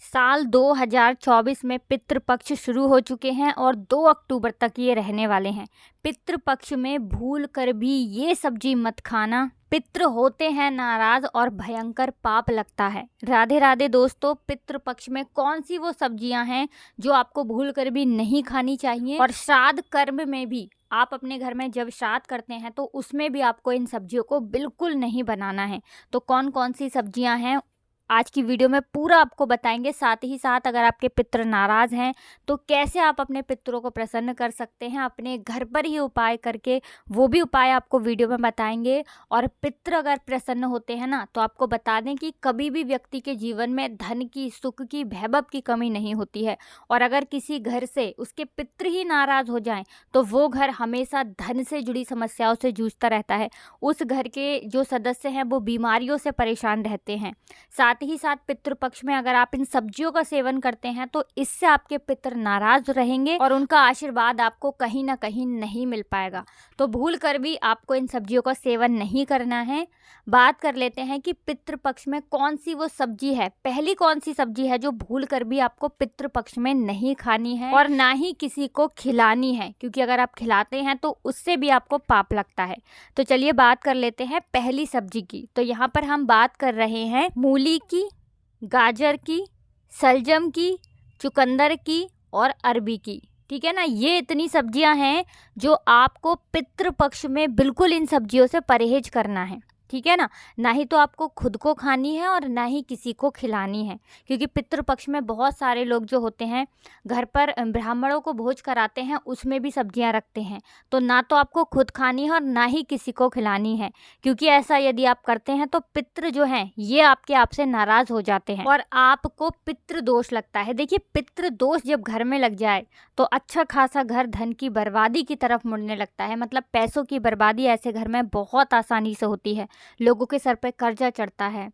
साल 2024 में पितृपक्ष शुरू हो चुके हैं और 2 अक्टूबर तक ये रहने वाले हैं। पितृपक्ष में भूल कर भी ये सब्जी मत खाना, पितृ होते हैं नाराज और भयंकर पाप लगता है। राधे राधे दोस्तों, पितृपक्ष में कौन सी वो सब्जियां हैं जो आपको भूल कर भी नहीं खानी चाहिए, और श्राद्ध कर्म में भी आप अपने घर में जब श्राद्ध करते हैं तो उसमें भी आपको इन सब्जियों को बिल्कुल नहीं बनाना है। तो कौन कौन सी सब्जियां हैं आज की वीडियो में पूरा आपको बताएंगे। साथ ही साथ अगर आपके पितृ नाराज हैं तो कैसे आप अपने पितरों को प्रसन्न कर सकते हैं अपने घर पर ही उपाय करके, वो भी उपाय आपको वीडियो में बताएंगे। और पितृ अगर प्रसन्न होते हैं ना, तो आपको बता दें कि कभी भी व्यक्ति के जीवन में धन की, सुख की, वैभव की कमी नहीं होती है। और अगर किसी घर से उसके पितृ ही नाराज हो जाएं तो वो घर हमेशा धन से जुड़ी समस्याओं से जूझता रहता है। उस घर के जो सदस्य हैं वो बीमारियों से परेशान रहते हैं। साथ ही साथ पितृपक्ष में अगर आप इन सब्जियों का सेवन करते हैं तो इससे आपके पितृ नाराज रहेंगे और उनका आशीर्वाद आपको कहीं ना कहीं नहीं मिल पाएगा। तो भूल कर भी आपको इन सब्जियों का सेवन नहीं करना है। बात कर लेते हैं कि पितृपक्ष में कौन सी वो सब्जी है, पहली कौन सी सब्जी है जो भूल कर भी आपको पितृपक्ष में नहीं खानी है और ना ही किसी को खिलानी है, क्योंकि अगर आप खिलाते हैं तो उससे भी आपको पाप लगता है। तो चलिए बात कर लेते हैं पहली सब्जी की। तो यहाँ पर हम बात कर रहे हैं मूली की, गाजर की, सलजम की, चुकंदर की और अरबी की। ठीक है ना, ये इतनी सब्जियां हैं जो आपको पितृपक्ष में बिल्कुल इन सब्जियों से परहेज करना है। ठीक है ना, ना ही तो आपको खुद को खानी है और ना ही किसी को खिलानी है, क्योंकि पितृपक्ष में बहुत सारे लोग जो होते हैं घर पर ब्राह्मणों को भोज कराते हैं, उसमें भी सब्जियां रखते हैं। तो ना तो आपको खुद खानी है और ना ही किसी को खिलानी है, क्योंकि ऐसा यदि आप करते हैं तो पितृ जो हैं ये आपसे नाराज हो जाते हैं और आपको पितृ दोष लगता है। देखिए, पितृ दोष जब घर में लग जाए तो अच्छा खासा घर धन की बर्बादी की तरफ मुड़ने लगता है। मतलब पैसों की बर्बादी ऐसे घर में बहुत आसानी से होती है। लोगों के सर पे कर्जा चढ़ता है,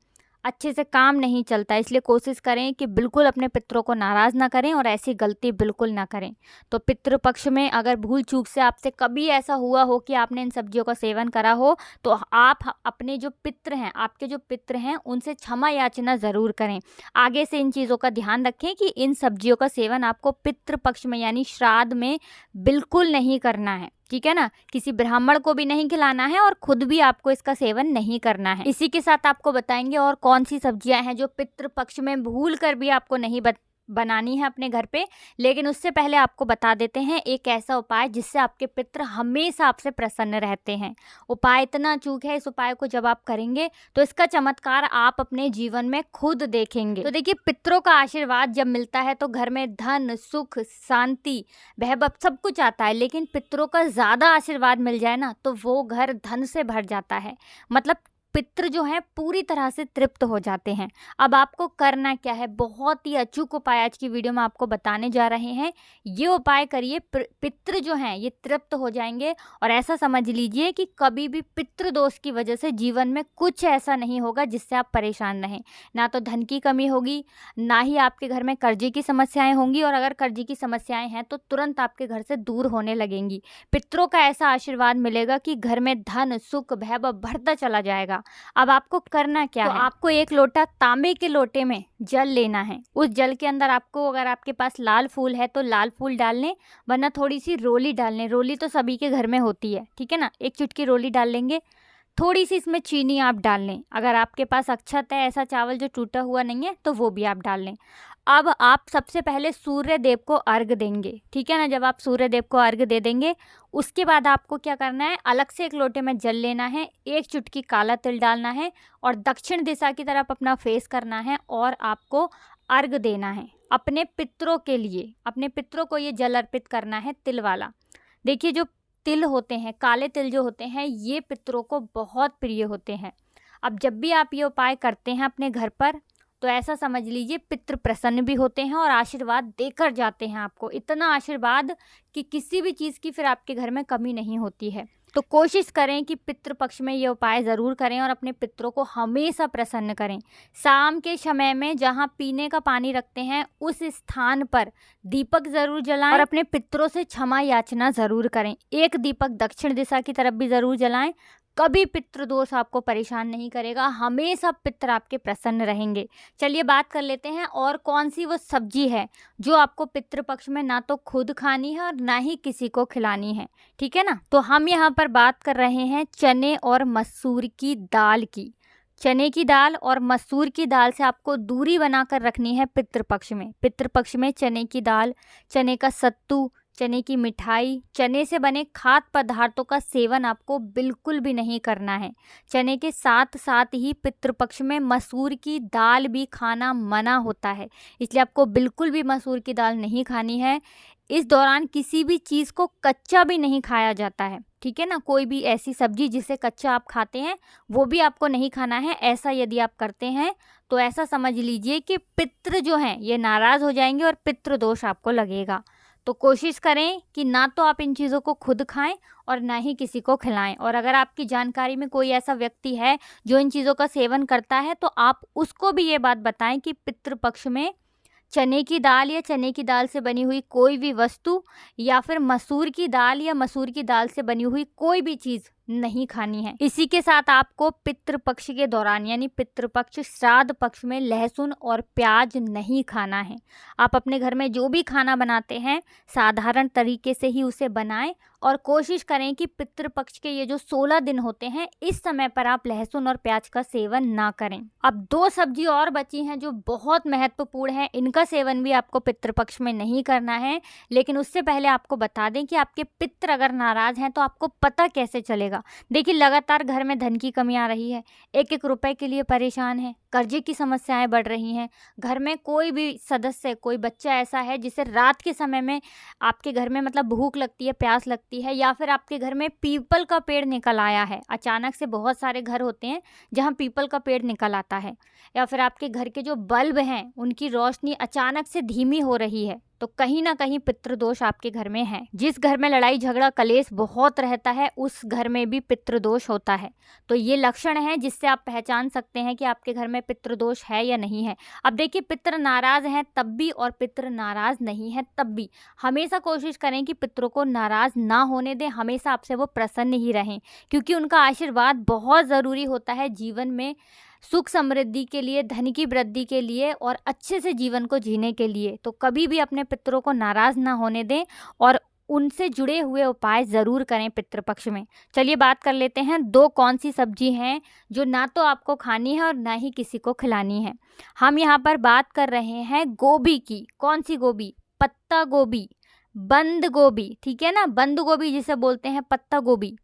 अच्छे से काम नहीं चलता। इसलिए कोशिश करें कि बिल्कुल अपने पितरों को नाराज़ ना करें और ऐसी गलती बिल्कुल ना करें। तो पितृपक्ष में अगर भूल चूक से आपसे कभी ऐसा हुआ हो कि आपने इन सब्जियों का सेवन करा हो, तो आप अपने जो पितृ हैं, आपके जो पितृ हैं, उनसे क्षमा याचना ज़रूर करें। आगे से इन चीज़ों का ध्यान रखें कि इन सब्जियों का सेवन आपको पितृपक्ष में यानी श्राद्ध में बिल्कुल नहीं करना है। ठीक है ना, किसी ब्राह्मण को भी नहीं खिलाना है और खुद भी आपको इसका सेवन नहीं करना है। इसी के साथ आपको बताएंगे और कौन सी सब्जियां हैं जो पितृपक्ष में भूल कर भी आपको नहीं बनानी है अपने घर पे। लेकिन उससे पहले आपको बता देते हैं एक ऐसा उपाय जिससे आपके पितृ हमेशा आपसे प्रसन्न रहते हैं। उपाय इतना चूक है, इस उपाय को जब आप करेंगे तो इसका चमत्कार आप अपने जीवन में खुद देखेंगे। तो देखिए, पितरों का आशीर्वाद जब मिलता है तो घर में धन, सुख, शांति, वैभव सब कुछ आता है। लेकिन पितरों का ज़्यादा आशीर्वाद मिल जाए ना तो वो घर धन से भर जाता है। मतलब पितृ जो हैं पूरी तरह से तृप्त हो जाते हैं। अब आपको करना क्या है, बहुत ही अचूक उपाय आज की वीडियो में आपको बताने जा रहे हैं। ये उपाय करिए, पितृ जो हैं ये तृप्त हो जाएंगे। और ऐसा समझ लीजिए कि कभी भी पितृ दोष की वजह से जीवन में कुछ ऐसा नहीं होगा जिससे आप परेशान रहें। ना तो धन की कमी होगी, ना ही आपके घर में कर्जे की समस्याएं होंगी, और अगर कर्जे की समस्याएं हैं तो तुरंत आपके घर से दूर होने लगेंगी। पितरों का ऐसा आशीर्वाद मिलेगा कि घर में धन, सुख, वैभव बढ़ता चला जाएगा। अब आपको करना क्या है, आपको एक लोटा तांबे के लोटे में जल लेना है। उस जल के अंदर आपको, अगर आपके पास लाल फूल है तो लाल फूल डाल लें, वरना थोड़ी सी रोली डाल लें। रोली तो सभी के घर में होती है, ठीक है ना, एक चुटकी रोली डाल लेंगे। थोड़ी सी इसमें चीनी आप डाल लें। अगर आपके पास अक्षत है, ऐसा चावल जो टूटा हुआ नहीं है, तो वो भी आप डाल लें। अब आप सबसे पहले सूर्य देव को अर्घ देंगे। ठीक है ना, जब आप सूर्य देव को अर्घ दे देंगे उसके बाद आपको क्या करना है, अलग से एक लोटे में जल लेना है, एक चुटकी काला तिल डालना है और दक्षिण दिशा की तरफ अपना फेस करना है और आपको अर्घ देना है अपने पितरों के लिए। अपने पितरों को ये जल अर्पित करना है, तिल वाला। देखिए, जो तिल होते हैं, काले तिल जो होते हैं, ये पितरों को बहुत प्रिय होते हैं। अब जब भी आप ये उपाय करते हैं अपने घर पर तो ऐसा समझ लीजिए पितृ प्रसन्न भी होते हैं और आशीर्वाद देकर जाते हैं आपको। इतना आशीर्वाद कि किसी भी चीज़ की फिर आपके घर में कमी नहीं होती है। तो कोशिश करें कि पितृपक्ष में ये उपाय ज़रूर करें और अपने पितरों को हमेशा प्रसन्न करें। शाम के समय में जहाँ पीने का पानी रखते हैं उस स्थान पर दीपक ज़रूर जलाएं और अपने पितरों से क्षमा याचना ज़रूर करें। एक दीपक दक्षिण दिशा की तरफ भी ज़रूर जलाएं। कभी पितृदोष आपको परेशान नहीं करेगा, हमेशा पितर आपके प्रसन्न रहेंगे। चलिए बात कर लेते हैं और कौन सी वो सब्जी है जो आपको पितृपक्ष में ना तो खुद खानी है और ना ही किसी को खिलानी है, ठीक है ना। तो हम यहाँ पर बात कर रहे हैं चने और मसूर की दाल की। चने की दाल और मसूर की दाल से आपको दूरी बनाकर रखनी है पितृपक्ष में। पितृपक्ष में चने की दाल, चने का सत्तू, चने की मिठाई, चने से बने खाद्य पदार्थों का सेवन आपको बिल्कुल भी नहीं करना है। चने के साथ साथ ही पितृपक्ष में मसूर की दाल भी खाना मना होता है, इसलिए आपको बिल्कुल भी मसूर की दाल नहीं खानी है। इस दौरान किसी भी चीज़ को कच्चा भी नहीं खाया जाता है, ठीक है ना। कोई भी ऐसी सब्जी जिसे कच्चा आप खाते हैं वो भी आपको नहीं खाना है। ऐसा यदि आप करते हैं तो ऐसा समझ लीजिए कि पितृ जो हैं ये नाराज़ हो जाएंगे और पितृदोष आपको लगेगा। तो कोशिश करें कि ना तो आप इन चीज़ों को खुद खाएं और ना ही किसी को खिलाएं। और अगर आपकी जानकारी में कोई ऐसा व्यक्ति है जो इन चीज़ों का सेवन करता है तो आप उसको भी ये बात बताएं कि पितृपक्ष में चने की दाल या चने की दाल से बनी हुई कोई भी वस्तु या फिर मसूर की दाल या मसूर की दाल से बनी हुई कोई भी चीज़ नहीं खानी है। इसी के साथ आपको पितृपक्ष के दौरान यानी पितृपक्ष श्राद्ध पक्ष में लहसुन और प्याज नहीं खाना है। आप अपने घर में जो भी खाना बनाते हैं साधारण तरीके से ही उसे बनाएं और कोशिश करें कि पितृपक्ष के ये जो 16 दिन होते हैं इस समय पर आप लहसुन और प्याज का सेवन ना करें। अब 2 सब्जी और बची हैं जो बहुत महत्वपूर्ण है, इनका सेवन भी आपको पितृपक्ष में नहीं करना है। लेकिन उससे पहले आपको बता दें कि आपके पितृ अगर नाराज हैं तो आपको पता कैसे चलेगा। देखिए लगातार घर में धन की कमी आ रही है, एक एक रुपए के लिए परेशान है, कर्जे की समस्याएं बढ़ रही हैं। घर में कोई भी सदस्य, कोई बच्चा ऐसा है जिसे रात के समय में आपके घर में मतलब भूख लगती है, प्यास लगती है, या फिर आपके घर में पीपल का पेड़ निकल आया है। अचानक से बहुत सारे घर होते हैं जहां पीपल का पेड़ निकल आता है, या फिर आपके घर के जो बल्ब हैं उनकी रोशनी अचानक से धीमी हो रही है, तो कहीं ना कहीं पितृदोष आपके घर में है। जिस घर में लड़ाई झगड़ा कलेश बहुत रहता है उस घर में भी पितृदोष होता है। तो ये लक्षण है जिससे आप पहचान सकते हैं कि आपके घर में पितृदोष है या नहीं है। अब देखिए पितृ नाराज हैं तब भी और पितृ नाराज नहीं है तब भी हमेशा कोशिश करें कि पितरों को नाराज ना होने दें, हमेशा आपसे वो प्रसन्न ही रहें, क्योंकि उनका आशीर्वाद बहुत ज़रूरी होता है जीवन में सुख समृद्धि के लिए, धन की वृद्धि के लिए और अच्छे से जीवन को जीने के लिए। तो कभी भी अपने पितरों को नाराज़ ना होने दें और उनसे जुड़े हुए उपाय ज़रूर करें पितृपक्ष में। चलिए बात कर लेते हैं 2 कौन सी सब्जी हैं जो ना तो आपको खानी है और ना ही किसी को खिलानी है। हम यहाँ पर बात कर रहे हैं गोभी की। कौन सी गोभी? पत्ता गोभी, बंद गोभी, ठीक है ना, बंद गोभी जिसे बोलते हैं पत्ता गोभी।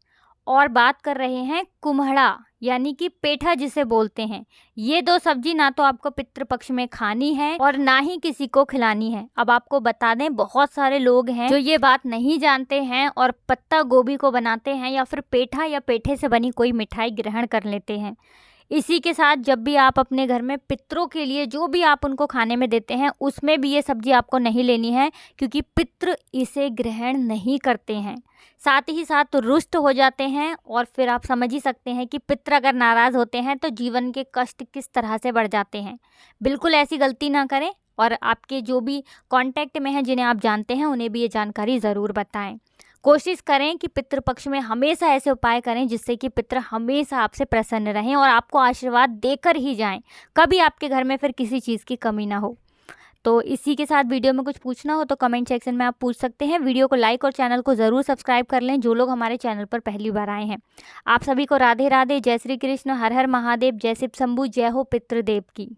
और बात कर रहे हैं कुम्हड़ा यानी कि पेठा जिसे बोलते हैं। ये 2 सब्जी ना तो आपको पितृपक्ष में खानी है और ना ही किसी को खिलानी है। अब आपको बता दें बहुत सारे लोग हैं जो ये बात नहीं जानते हैं और पत्ता गोभी को बनाते हैं या फिर पेठा या पेठे से बनी कोई मिठाई ग्रहण कर लेते हैं। इसी के साथ जब भी आप अपने घर में पितरों के लिए जो भी आप उनको खाने में देते हैं उसमें भी ये सब्जी आपको नहीं लेनी है, क्योंकि पितृ इसे ग्रहण नहीं करते हैं, साथ ही साथ रुष्ट हो जाते हैं। और फिर आप समझ ही सकते हैं कि पितृ अगर नाराज़ होते हैं तो जीवन के कष्ट किस तरह से बढ़ जाते हैं। बिल्कुल ऐसी गलती ना करें और आपके जो भी कांटेक्ट में हैं जिन्हें आप जानते हैं उन्हें भी ये जानकारी ज़रूर बताएं। कोशिश करें कि पितृपक्ष में हमेशा ऐसे उपाय करें जिससे कि पितृ हमेशा आपसे प्रसन्न रहें और आपको आशीर्वाद देकर ही जाएं, कभी आपके घर में फिर किसी चीज़ की कमी ना हो। तो इसी के साथ वीडियो में कुछ पूछना हो तो कमेंट सेक्शन में आप पूछ सकते हैं। वीडियो को लाइक और चैनल को ज़रूर सब्सक्राइब कर लें जो लोग हमारे चैनल पर पहली बार आए हैं। आप सभी को राधे राधे, जय श्री कृष्ण, हर हर महादेव, जय शिव शंभू, जय हो पितृदेव की।